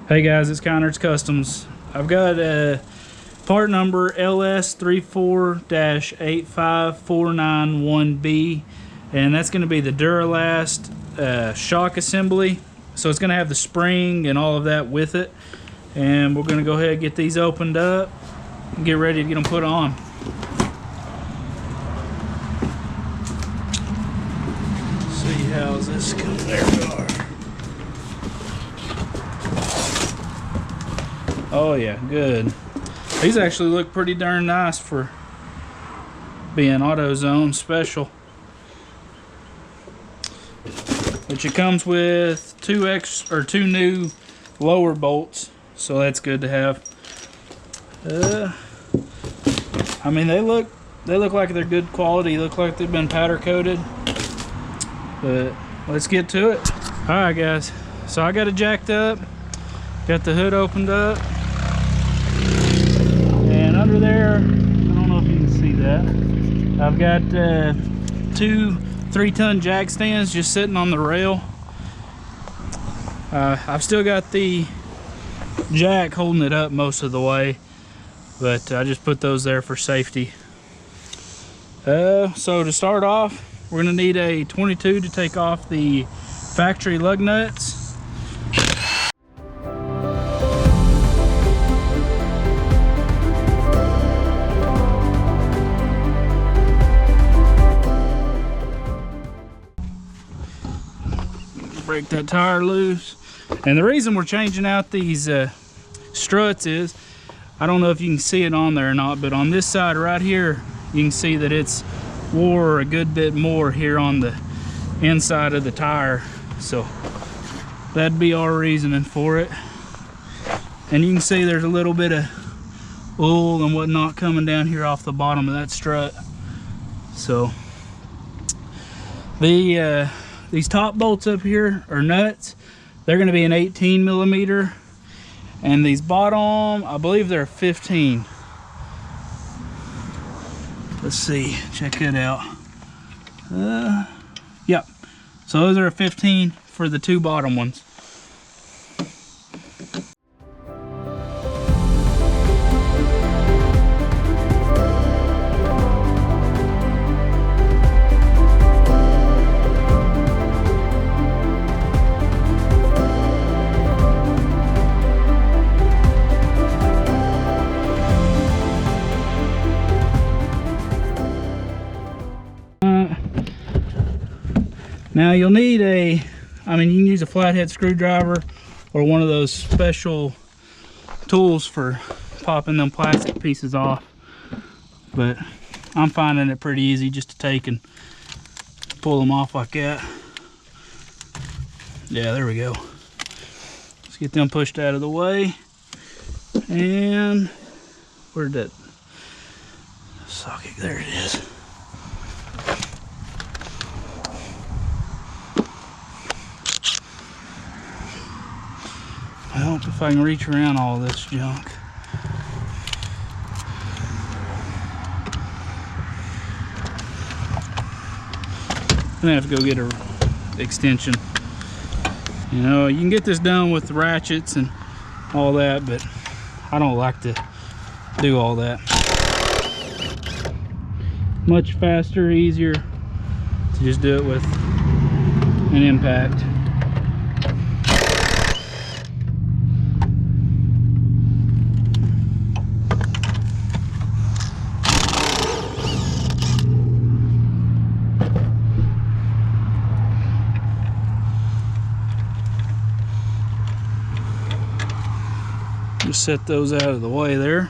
Hey guys, it's Haynes Customs. I've got a part number LS34-85491B, and that's going to be the Duralast shock assembly. So it's going to have the spring and all of that with it. And we're going to go ahead and get these opened up and get ready to get them put on. Let's see how's this going. There we are. Oh yeah, good. These actually look pretty darn nice for being AutoZone special. Which it comes with two new lower bolts, so that's good to have. I mean, they look like they're good quality. They look like they've been powder coated. But let's get to it. All right, guys. So I got it jacked up. Got the hood opened up. And under there, I don't know if you can see that, I've got two 3-ton jack stands just sitting on the rail. I've still got the jack holding it up most of the way, but I just put those there for safety. So to start off, we're going to need a 22 to take off the factory lug nuts. Break that tire loose. And the reason we're changing out these struts is, I don't know if you can see it on there or not, but on this side right here, you can see that it's wore a good bit more here on the inside of the tire. So that'd be our reasoning for it. And you can see there's a little bit of oil and whatnot coming down here off the bottom of that strut. So these top bolts up here are nuts. They're going to be an 18 millimeter, and these bottom, I believe they're 15. Let's see, check it out. Yep. So those are a 15 for the two bottom ones. Now you'll need you can use a flathead screwdriver or one of those special tools for popping them plastic pieces off. But I'm finding it pretty easy just to take and pull them off like that. Yeah, there we go. Let's get them pushed out of the way. And where'd that socket? There it is. I don't know if I can reach around all this junk. I'm gonna have to go get an extension. You know, you can get this done with the ratchets and all that, but I don't like to do all that. Much faster, easier to just do it with an impact. Just set those out of the way there.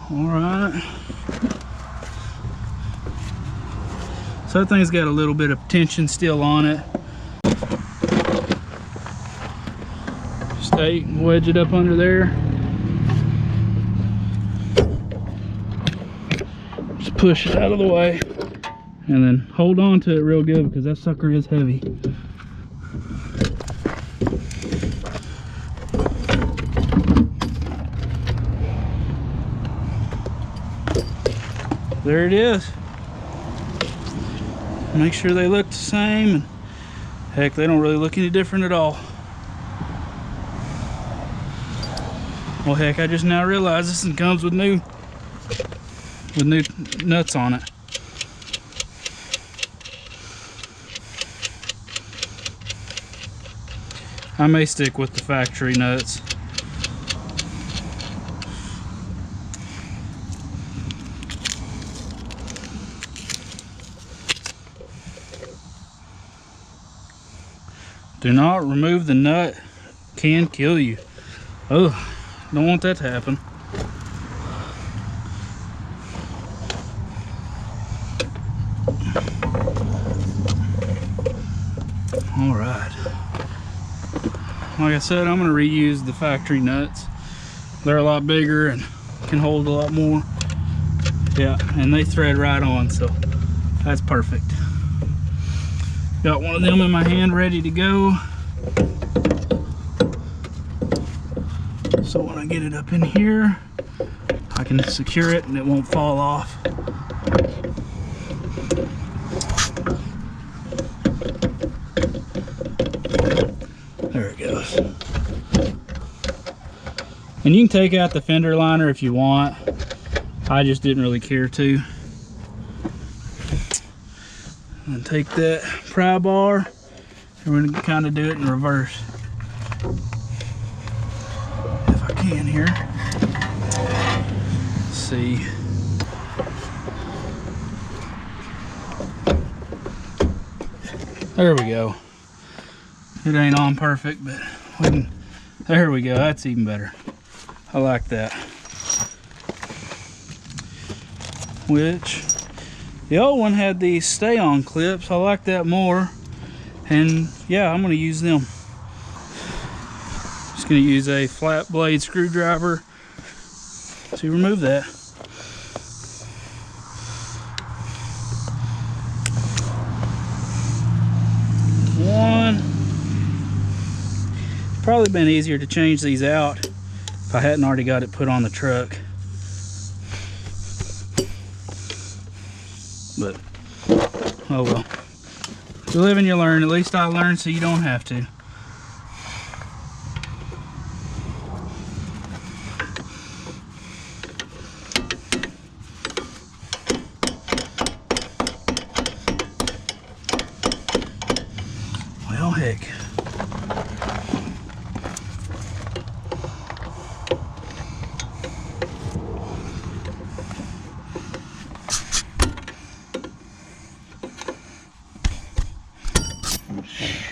All right. So that thing's got a little bit of tension still on it. Just wedge it up under there. Just push it out of the way. And then hold on to it real good because that sucker is heavy. There it is. Make sure they look the same, and heck, they don't really look any different at all. Well, heck, I just now realized this one comes with new nuts on it. I may stick with the factory nuts. Do not remove the nut, can kill you. Oh, don't want that to happen. All right. Like I said, I'm gonna reuse the factory nuts. They're a lot bigger and can hold a lot more. Yeah, and they thread right on, so that's perfect. Got one of them in my hand ready to go. So when I get it up in here, I can secure it and it won't fall off. There it goes. And you can take out the fender liner if you want. I just didn't really care to. And take that pry bar, and we're going to kind of do it in reverse. If I can here. Let's see. There we go. It ain't on perfect, but we can, there we go. That's even better. I like that. Which, the old one had these stay-on clips. I like that more. And yeah, I'm going to use them. Just going to use a flat blade screwdriver to remove that. One. Probably been easier to change these out if I hadn't already got it put on the truck. But, oh well. You live and you learn. At least I learned so you don't have to. Well, heck.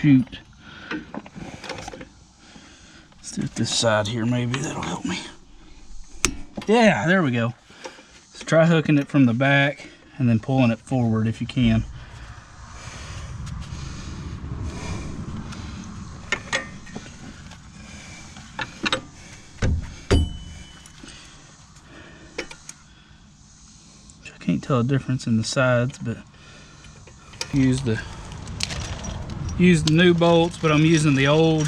Shoot. Let's do it this side here, maybe that'll help me. Yeah, there we go. So try hooking it from the back and then pulling it forward if you can. I can't tell a difference in the sides, but use the new bolts, but I'm using the old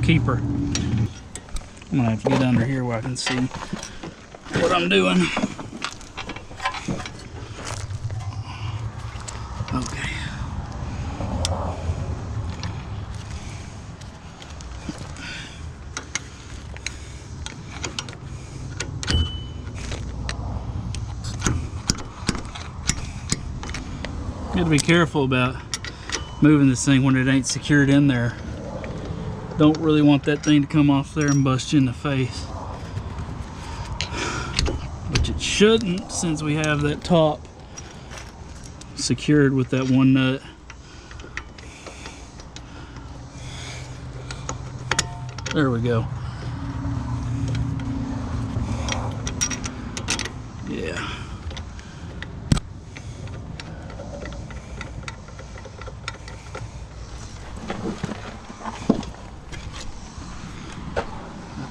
keeper. I'm gonna have to get under here where I can see what I'm doing. Okay. Gotta be careful about moving this thing when it ain't secured in there. Don't really want that thing to come off there and bust you in the face. Which it shouldn't, since we have that top secured with that one nut. There we go. Yeah.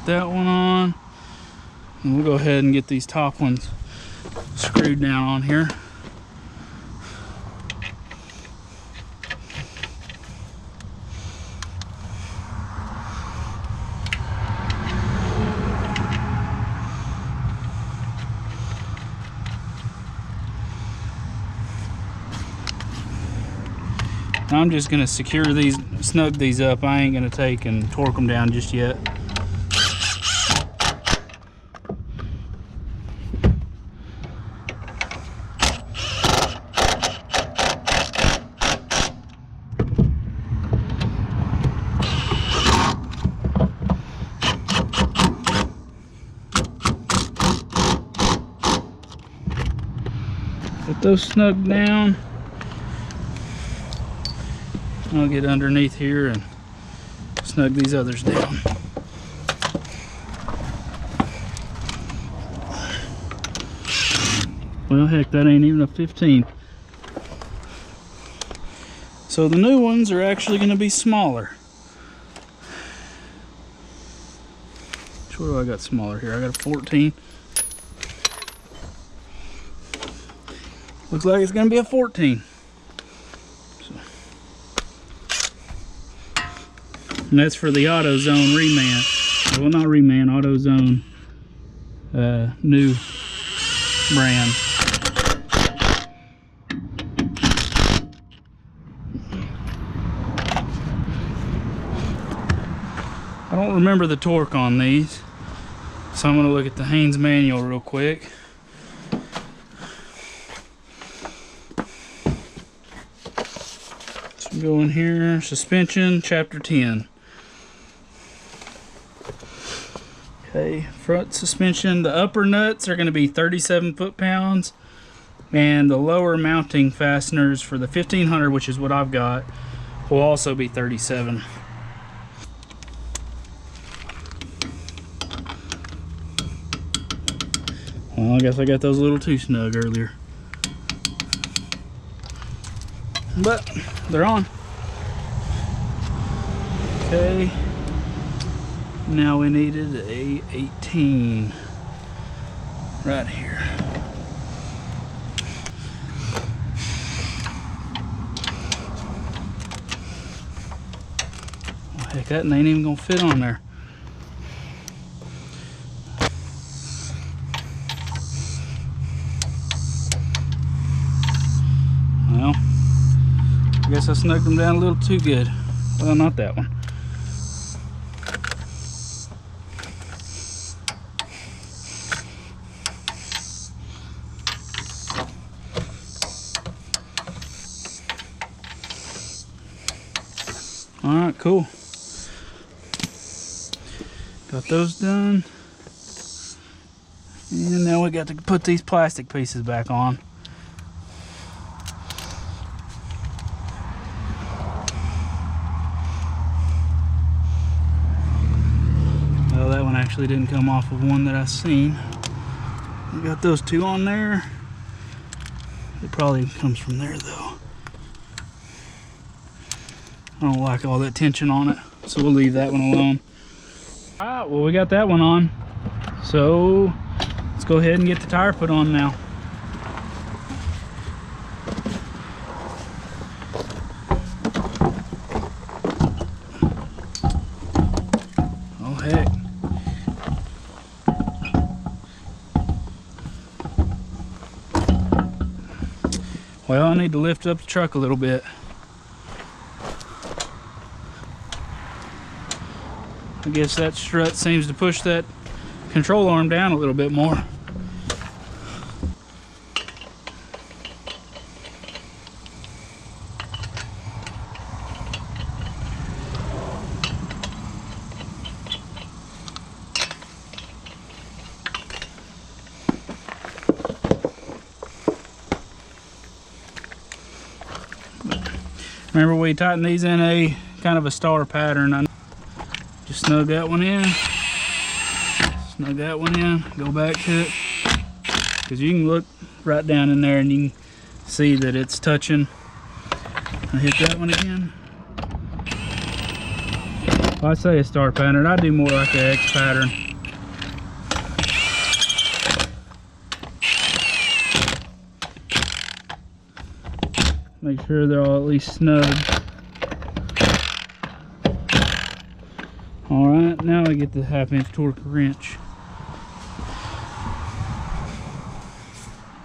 That one on, and we'll go ahead and get these top ones screwed down on here. I'm just gonna secure these, snug these up. I ain't gonna take and torque them down just yet. Get those snug down. I'll get underneath here and snug these others down. Well, heck, that ain't even a 15. So the new ones are actually going to be smaller. What do I got smaller here? I got a 14. Looks like it's going to be a 14. So. And that's for the AutoZone reman. Well, not reman, AutoZone new brand. I don't remember the torque on these, so I'm going to look at the Haynes manual real quick. So go in here, suspension, chapter 10. Okay, front suspension. The upper nuts are going to be 37 foot-pounds, and the lower mounting fasteners for the 1500, which is what I've got, will also be 37. Well, I guess I got those a little too snug earlier. But they're on. Okay. Now we needed a 18 right here. Oh, heck, that ain't even gonna fit on there. Well, I guess I snugged them down a little too good. Well, not that one. Alright, cool. Got those done. And now we got to put these plastic pieces back on. Well, that one actually didn't come off of one that I seen. We got those two on there. It probably comes from there though. I don't like all that tension on it, so we'll leave that one alone. Alright, well, we got that one on. So let's go ahead and get the tire put on now. Oh heck. Well, I need to lift up the truck a little bit. I guess that strut seems to push that control arm down a little bit more. Remember, we tightened these in a kind of a star pattern. Just snug that one in, snug that one in, go back to it, because you can look right down in there and you can see that it's touching. I hit that one again. Well, I say a star pattern, I do more like an X pattern. Make sure they're all at least snug. Alright, now I get the 1/2 inch torque wrench.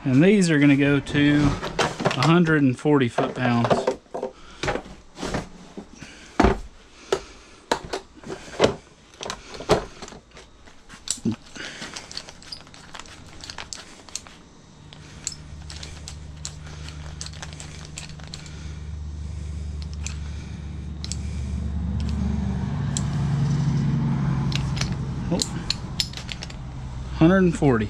And these are going to go to 140 foot-pounds. Oh, 140.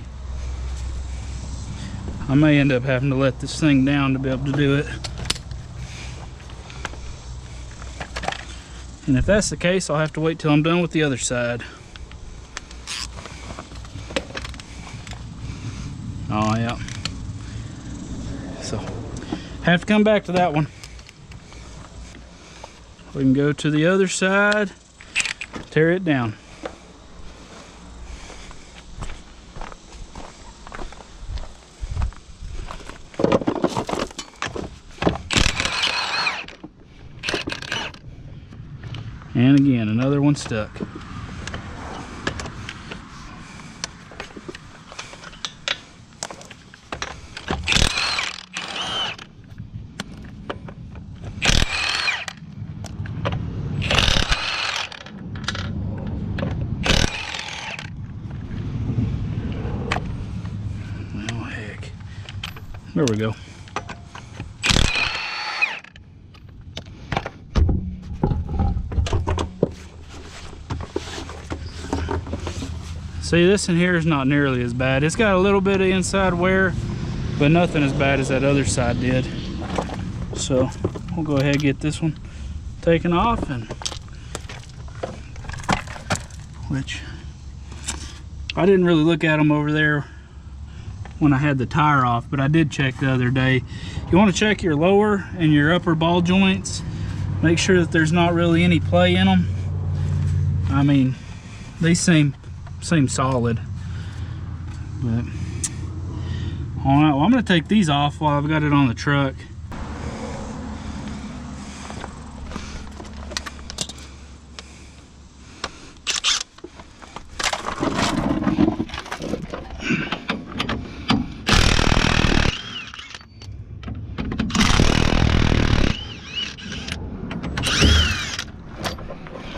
I may end up having to let this thing down to be able to do it. And if that's the case, I'll have to wait till I'm done with the other side. Oh yeah. So, have to come back to that one. We can go to the other side, tear it down. And again, another one stuck. Oh, heck. There we go. See, this in here is not nearly as bad. It's got a little bit of inside wear, but nothing as bad as that other side did. So we'll go ahead and get this one taken off, and which I didn't really look at them over there when I had the tire off, but I did check the other day. You want to check your lower and your upper ball joints. Make sure that there's not really any play in them. I mean, they seem solid. But all right, well, I'm going to take these off while I've got it on the truck.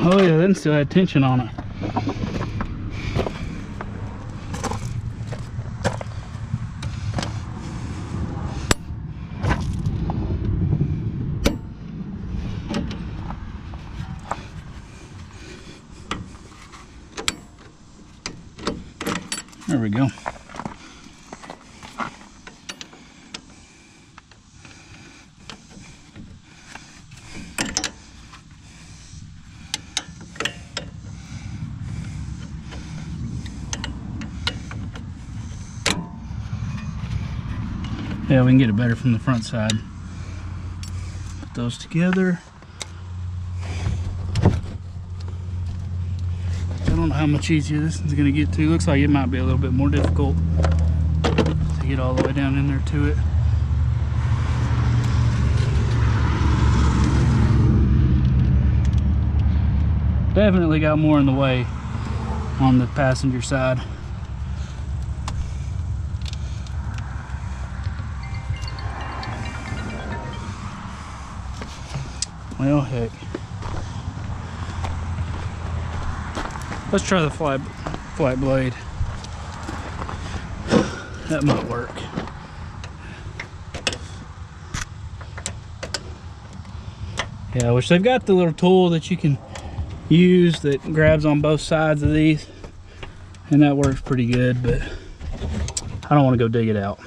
Oh yeah, that still had tension on it. There we go. Yeah, we can get it better from the front side. Put those together. I don't know how much easier this one's going to get to. Looks like it might be a little bit more difficult to get all the way down in there to it. Definitely got more in the way on the passenger side. Well, heck. Let's try the flat blade. That might work. Yeah, which they've got the little tool that you can use that grabs on both sides of these, and that works pretty good, but I don't want to go dig it out.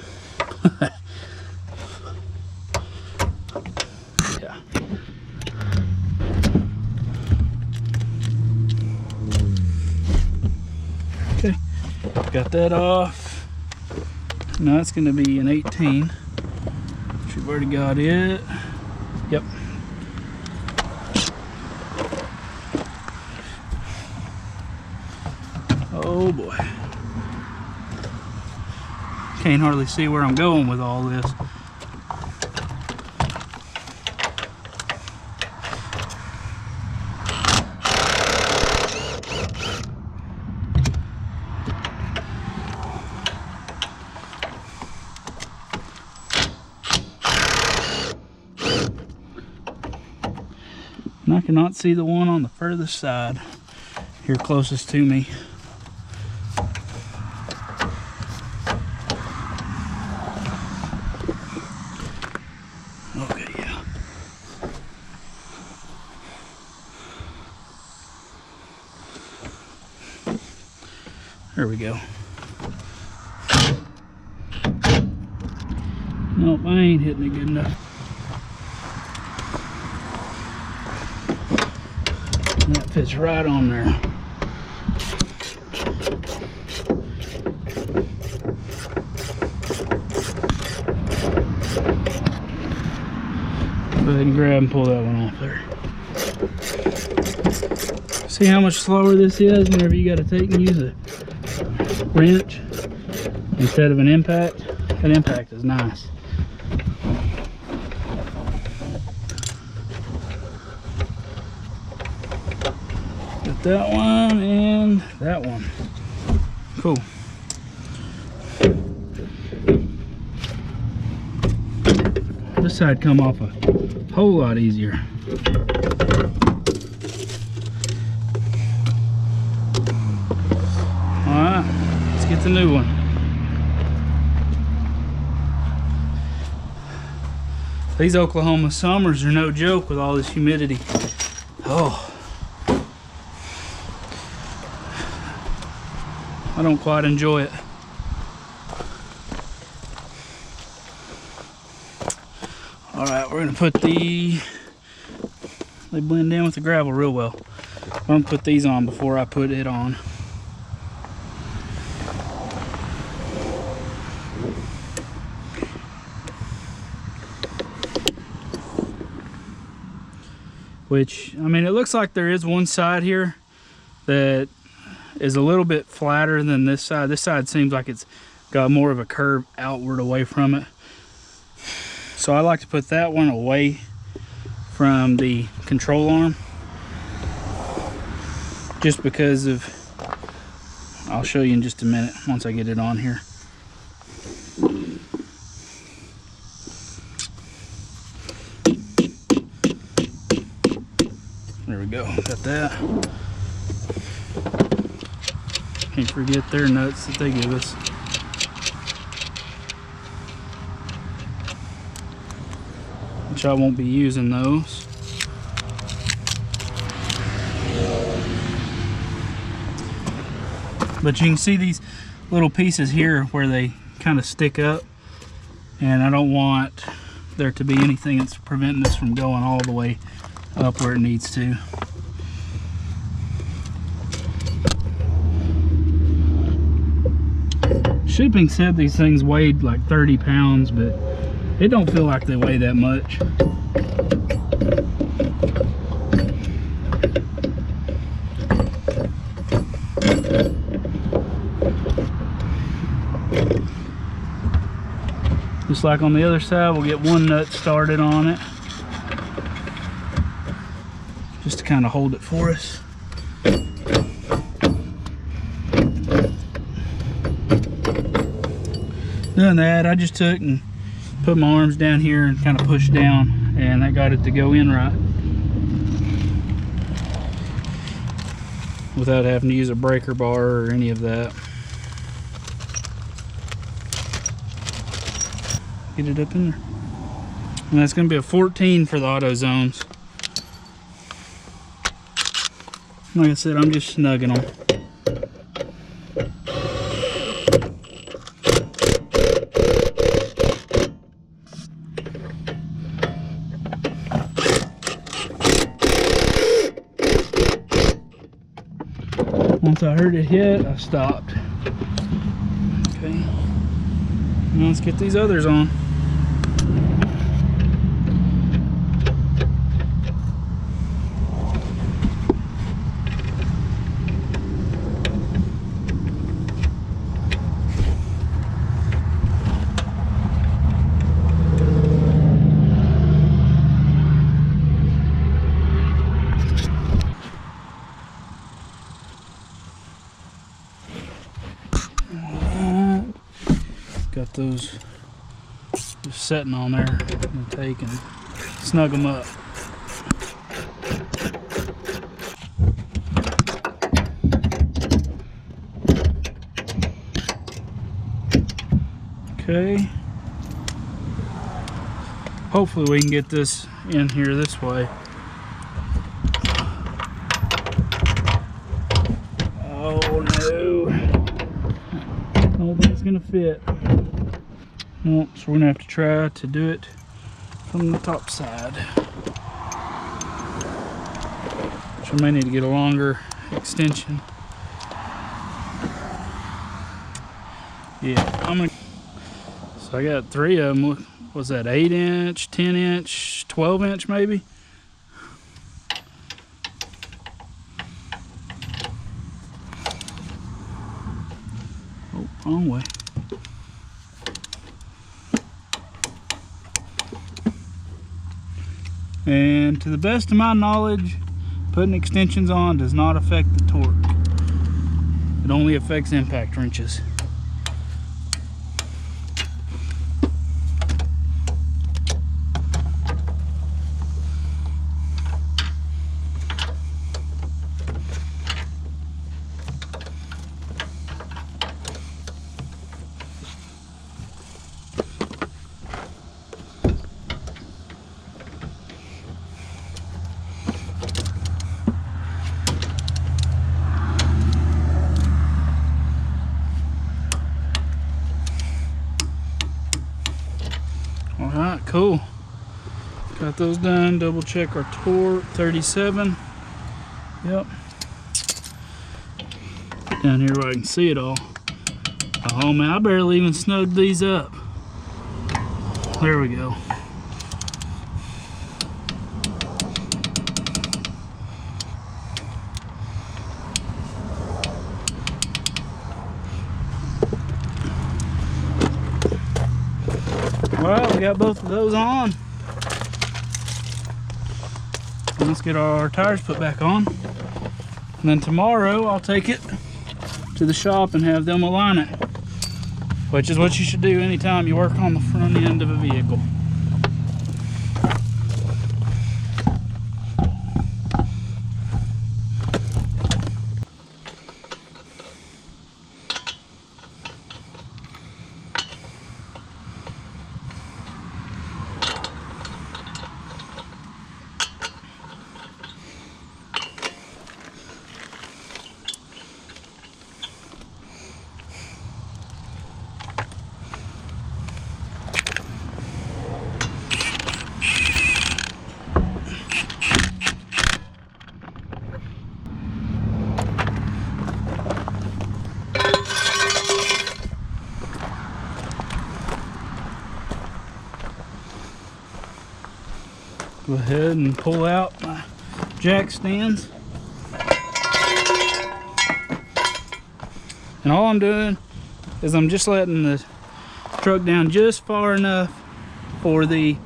Yeah. Okay, got that off. Now it's going to be an 18, which we've already got it. Yep. Oh boy. Can't hardly see where I'm going with all this. And I cannot see the one on the furthest side here closest to me. Okay, yeah. There we go. Nope, I ain't hitting it good enough. That fits right on there. Go ahead and grab and pull that one off there. See how much slower this is whenever you got to take and use a wrench instead of an impact? An impact is nice. Got that one and that one. Cool. This side come off a whole lot easier. Alright, let's get the new one. These Oklahoma summers are no joke with all this humidity. Oh. I don't quite enjoy it. Alright, we're gonna put they blend in with the gravel real well. I'm gonna put these on before I put it on. Which, I mean, it looks like there is one side here that is a little bit flatter than this side. This side seems like it's got more of a curve outward away from it. So I like to put that one away from the control arm, just because of, I'll show you in just a minute once I get it on here. There we go, got that. Can't forget their nuts that they give us. Which I won't be using those. But you can see these little pieces here where they kind of stick up, and I don't want there to be anything that's preventing this from going all the way up where it needs to. Shipping said these things weighed like 30 pounds, but it don't feel like they weigh that much. Just like on the other side, we'll get one nut started on it, just to kind of hold it for us. Doing that, I just took and put my arms down here and kind of pushed down, and that got it to go in right without having to use a breaker bar or any of that. Get it up in there. And that's going to be a 14 for the auto zones. Like I said, I'm just snugging them. Once I heard it hit, I stopped. Okay. Now let's get these others on. Got those just sitting on there. I'm gonna take and snug them up. Okay. Hopefully we can get this in here this way. Oh no. I don't think it's gonna fit. Well, so we're gonna have to try to do it from the top side. Which I may need to get a longer extension. Yeah, I'm gonna. So I got 3 of them. Was that 8-inch, 10-inch, 12-inch maybe? Oh, wrong way. And to the best of my knowledge, putting extensions on does not affect the torque. It only affects impact wrenches. Alright, cool. Got those done. Double check our torque, 37. Yep. Down here where I can see it all. Oh man, I barely even snowed these up. There we go. Well, we got both of those on. Let's get our tires put back on. And then tomorrow I'll take it to the shop and have them align it. Which is what you should do anytime you work on the front end of a vehicle. Go ahead and pull out my jack stands. And all I'm doing is I'm just letting the truck down just far enough for the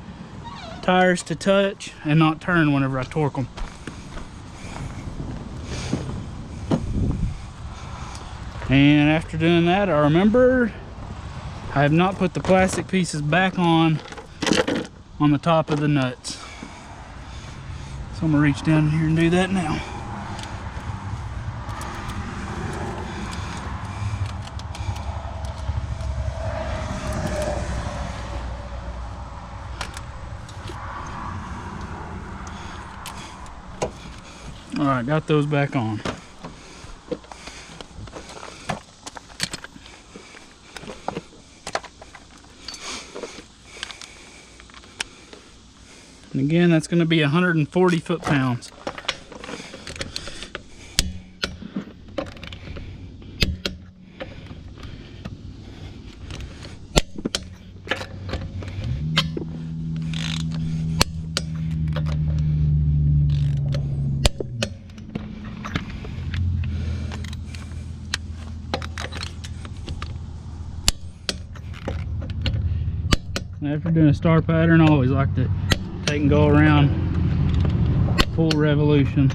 tires to touch and not turn whenever I torque them. And after doing that, I remembered I have not put the plastic pieces back on the top of the nuts. So I'm gonna reach down in here and do that now. All right, got those back on. And again, that's going to be 140 foot-pounds. After doing a star pattern, I always like to take and go around full revolution.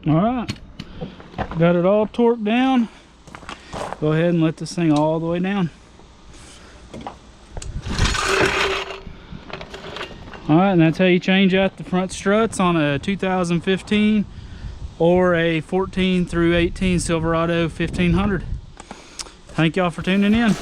All right, got it all torqued down. Go ahead and let this thing all the way down. All right, and that's how you change out the front struts on a 2015 or a 14 through 18 Silverado 1500. Thank y'all for tuning in.